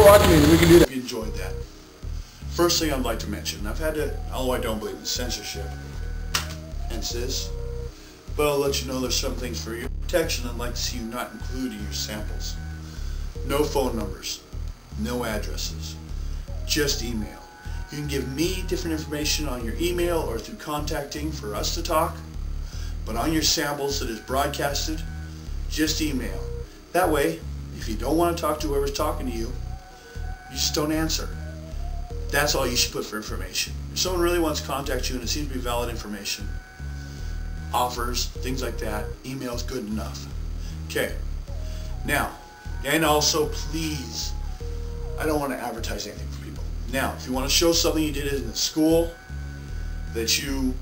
ReAnimated, we can do that. If you enjoyed that. First thing I'd like to mention, I've had to, although I don't believe in censorship, hence this, but I'll let you know there's some things for your protection I'd like to see you not include in your samples. No phone numbers, no addresses, just email. You can give me different information on your email or through contacting for us to talk, but on your samples that is broadcasted, just email. That way, if you don't want to talk to whoever's talking to you, you just don't answer. That's all you should put for information. If someone really wants to contact you and it seems to be valid information, offers, things like that, email is good enough. Okay. Now, and also please, I don't want to advertise anything for people. Now, if you want to show something you did in the school that you,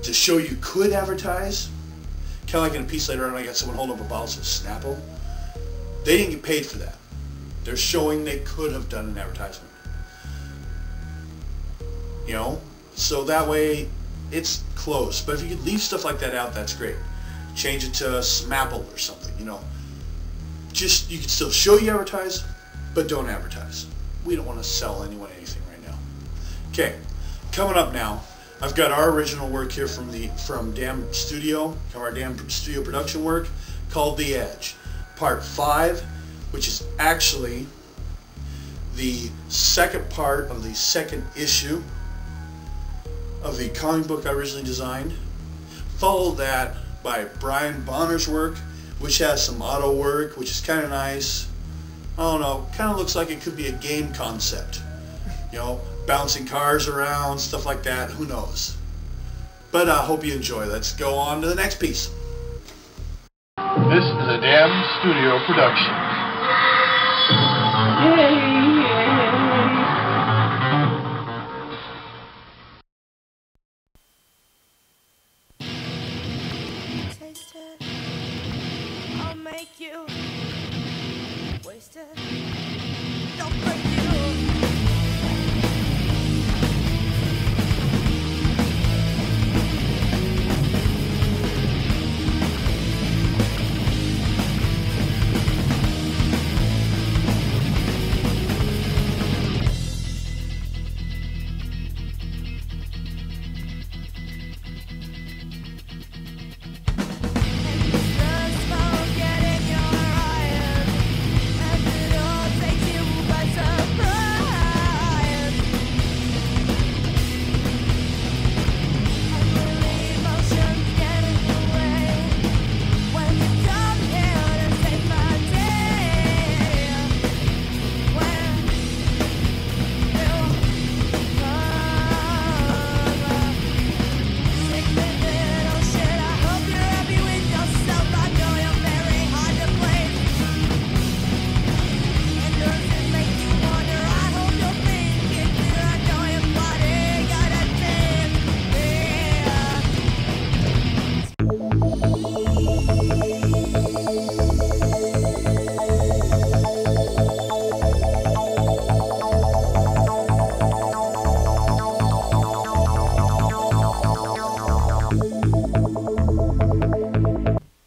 to show you could advertise, kind of like in a piece later on I got someone holding up a bottle of Snapple. They didn't get paid for that. They're showing they could have done an advertisement. You know, so that way it's close. But if you could leave stuff like that out, that's great. Change it to Smapple or something, you know. Just, you can still show you advertise, but don't advertise. We don't want to sell anyone anything right now. Okay, coming up now, I've got our original work here from Damn Studio, our Damn Studio production work, called The Edge. Part 5, which is actually the second part of the second issue of the comic book I originally designed. Follow that by Brian Bonner's work, which has some auto work, which is kind of nice. I don't know, kind of looks like it could be a game concept. You know, bouncing cars around, stuff like that, who knows. But I hope you enjoy. Let's go on to the next piece. This is a Damn Studio production. Taste it, I'll make you waste it, don't break you.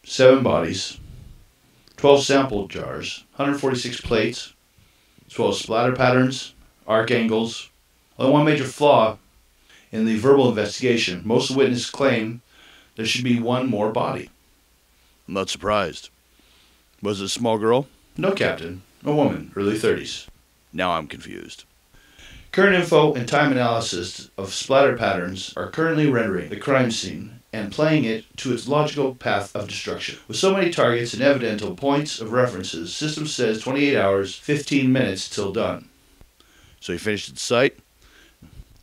Seven bodies, 12 sample jars, 146 plates, as well as splatter patterns, arc angles. Only one major flaw in the verbal investigation. Most of the witnesses claim there should be one more body. I'm not surprised. Was it a small girl? No, Captain. A woman, early 30s. Now I'm confused. Current info and time analysis of splatter patterns are currently rendering the crime scene and playing it to its logical path of destruction. With so many targets and evidential points of references, system says 28 hours, 15 minutes till done. So you finished at the site?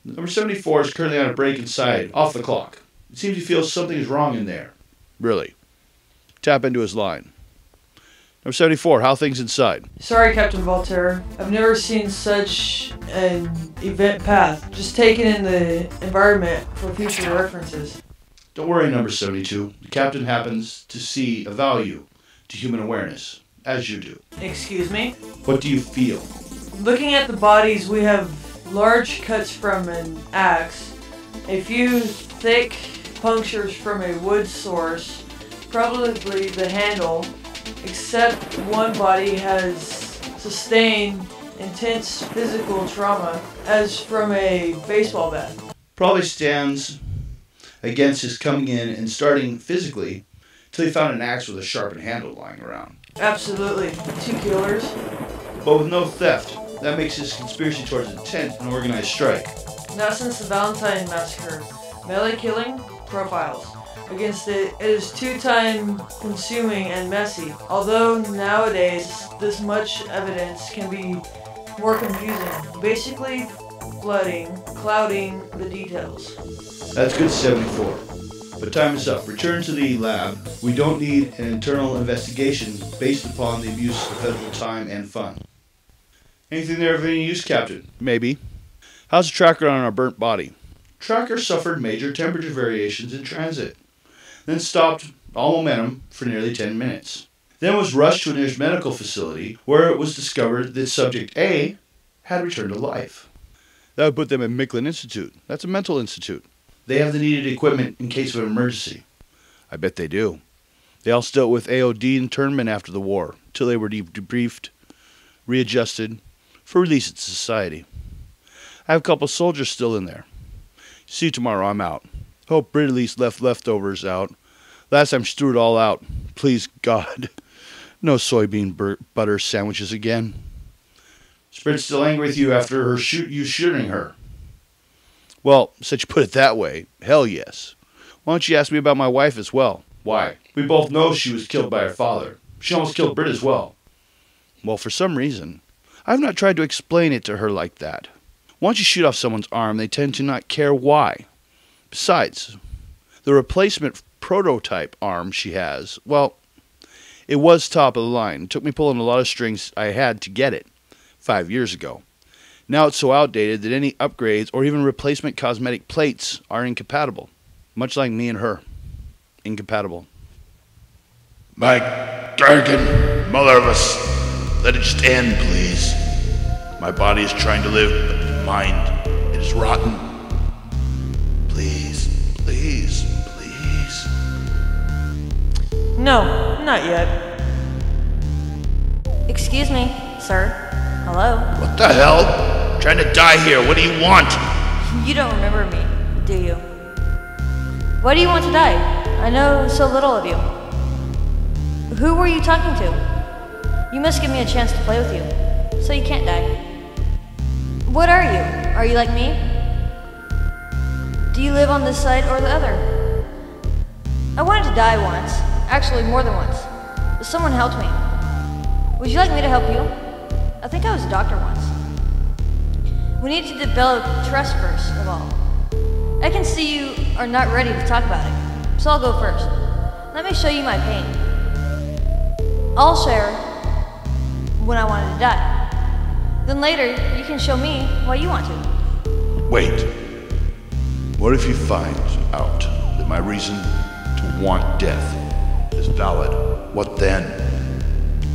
Number 74 is currently on a break inside, off the clock. It seems he feels something is wrong in there. Really? Tap into his line. Number 74, how things inside? Sorry, Captain Voltaire. I've never seen such an event path. Just taken in the environment for future references. Don't worry, number 72. The captain happens to see a value to human awareness, as you do. Excuse me? What do you feel? Looking at the bodies, we have large cuts from an axe, a few thick punctures from a wood source, probably the handle, except one body has sustained intense physical trauma as from a baseball bat. Probably stands against his coming in and starting physically till he found an axe with a sharpened handle lying around. Absolutely. 2 killers. But with no theft, that makes his conspiracy towards intent an organized strike. Not since the Valentine Massacre. Melee killing profiles. Against it is too time consuming and messy. Although nowadays this much evidence can be more confusing. Basically clouding the details. That's good 74. But time is up. Return to the lab. We don't need an internal investigation based upon the abuse of federal time and fun. Anything there of any use, Captain? Maybe. How's the tracker on our burnt body? Tracker suffered major temperature variations in transit, then stopped all momentum for nearly 10 minutes. Then was rushed to a nearest medical facility where it was discovered that Subject A had returned to life. That would put them at Micklin Institute. That's a mental institute. They have the needed equipment in case of an emergency. I bet they do. They all dealt with AOD internment after the war, till they were debriefed, readjusted, for release into society. I have a couple soldiers still in there. See you tomorrow, I'm out. Hope Brit at least left leftovers out. Last time she threw it all out. Please, God. No soybean butter sandwiches again. Is Brit still angry with you after you shooting her? Well, since you put it that way, hell yes. Why don't you ask me about my wife as well? Why? We both know she was killed by her father. She almost killed Brit as well. Well, for some reason, I've not tried to explain it to her like that. Once you shoot off someone's arm, they tend to not care why. Besides, the replacement prototype arm she has, well, it was top of the line. It took me pulling a lot of strings I had to get it 5 years ago. Now it's so outdated that any upgrades or even replacement cosmetic plates are incompatible. Much like me and her. Incompatible. My Gargan, mother of us, let it just end, please. My body is trying to live, but the mind, it is rotten. Please, please, please. No, not yet. Excuse me, sir. Hello? What the hell? I'm trying to die here. What do you want? You don't remember me, do you? Why do you want to die? I know so little of you. Who were you talking to? You must give me a chance to play with you, so you can't die. What are you? Are you like me? Do you live on this side or the other? I wanted to die once, actually more than once, but someone helped me. Would you like me to help you? I think I was a doctor once. We need to develop trust first of all. I can see you are not ready to talk about it, so I'll go first. Let me show you my pain. I'll share when I wanted to die. Then later, you can show me why you want to. Wait. What if you find out that my reason to want death is valid? What then?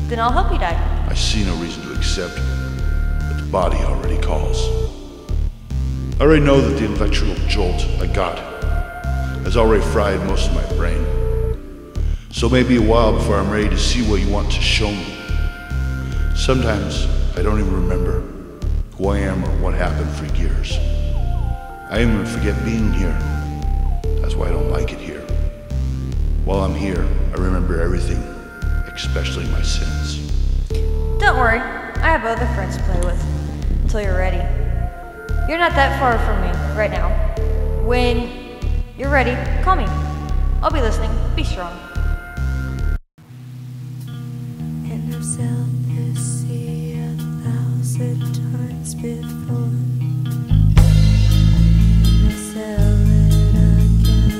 Then I'll help you die. I see no reason to accept, but the body already calls. I already know that the electrical jolt I got has already fried most of my brain. So it may be a while before I'm ready to see what you want to show me. Sometimes I don't even remember who I am or what happened for years. I even forget being here. That's why I don't like it here. While I'm here, I remember everything, especially my sins. Don't worry, I have other friends to play with until you're ready. You're not that far from me right now. When you're ready, call me. I'll be listening. Be strong. And I've sailed this sea 1,000 times before. And I'll sail it again.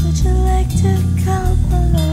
Would you like to come along?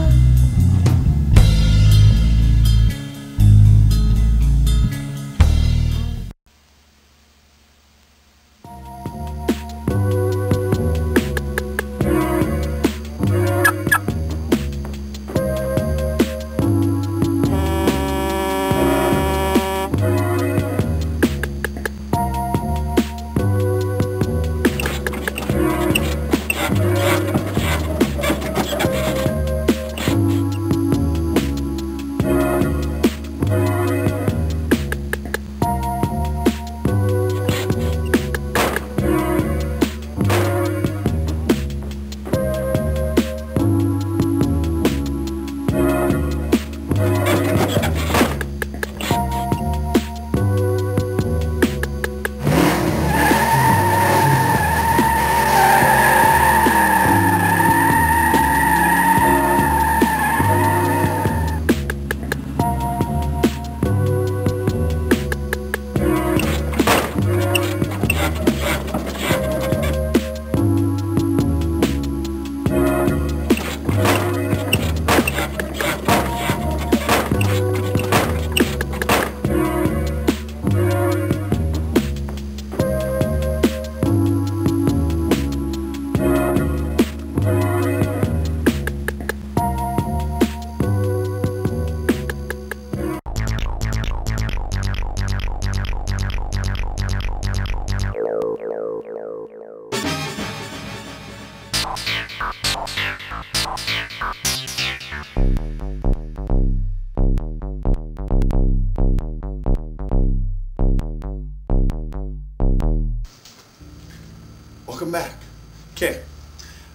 Okay,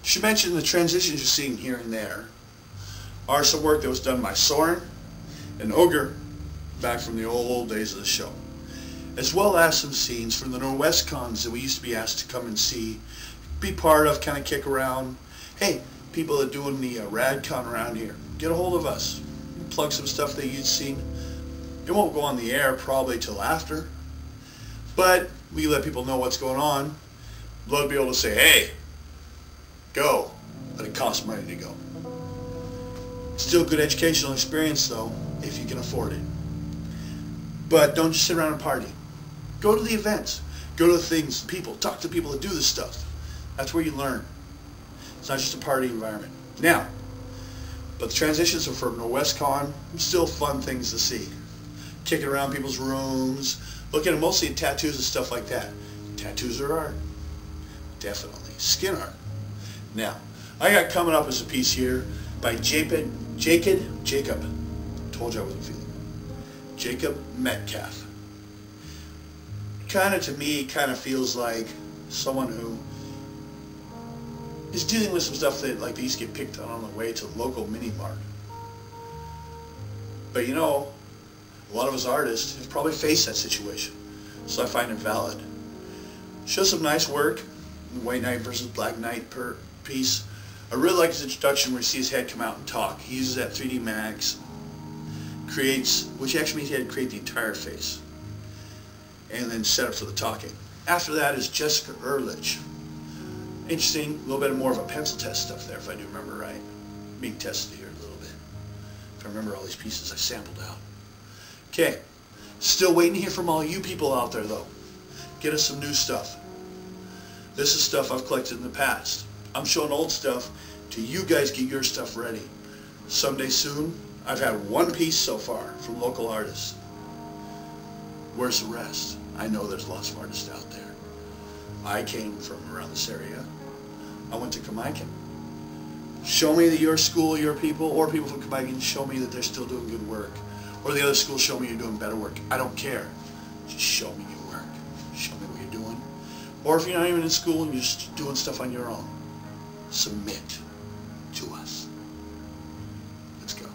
should mention the transitions you're seeing here and there are some work that was done by Soren and Ogre back from the old days of the show, as well as some scenes from the Norwest cons that we used to be asked to come and see, be part of, kind of kick around. Hey, people that are doing the rad con around here, get a hold of us, plug some stuff that you'd seen. It won't go on the air probably till after, but we let people know what's going on. Love to be able to say, hey, go, but it costs money to go. Still good educational experience though, if you can afford it. But don't just sit around and party. Go to the events, go to the things, people, talk to people that do this stuff. That's where you learn. It's not just a party environment. Now, but the transitions are from Norwest Con, still fun things to see. Kicking around people's rooms, looking at mostly at tattoos and stuff like that. Tattoos are art. Definitely. Skin art. Now, I got coming up as a piece here by Jacob. Told you I wasn't feeling it. Jacob Metcalf. Kind of, to me, kind of feels like someone who is dealing with some stuff that like they used to get picked on the way to the local mini mart. But you know, a lot of us artists have probably faced that situation, so I find it valid. Shows some nice work, the White Knight versus Black Knight per piece. I really like his introduction where you see his head come out and talk. He uses that 3D Max, creates, which actually means he had to create the entire face, and then set up for the talking. After that is Jessica Ehrlich. Interesting, a little bit more of a pencil test stuff there, if I do remember right. Being tested here a little bit. If I remember all these pieces I sampled out. Okay, still waiting to hear from all you people out there though. Get us some new stuff. This is stuff I've collected in the past. I'm showing old stuff till you guys get your stuff ready. Someday soon, I've had one piece so far from local artists. Where's the rest? I know there's lots of artists out there. I came from around this area. I went to Kamaikan. Show me that your school, your people, or people from Kamaikan show me that they're still doing good work. Or the other schools show me you're doing better work. I don't care. Just show me your work. Show me what you're doing. Or if you're not even in school and you're just doing stuff on your own, submit to us. Let's go.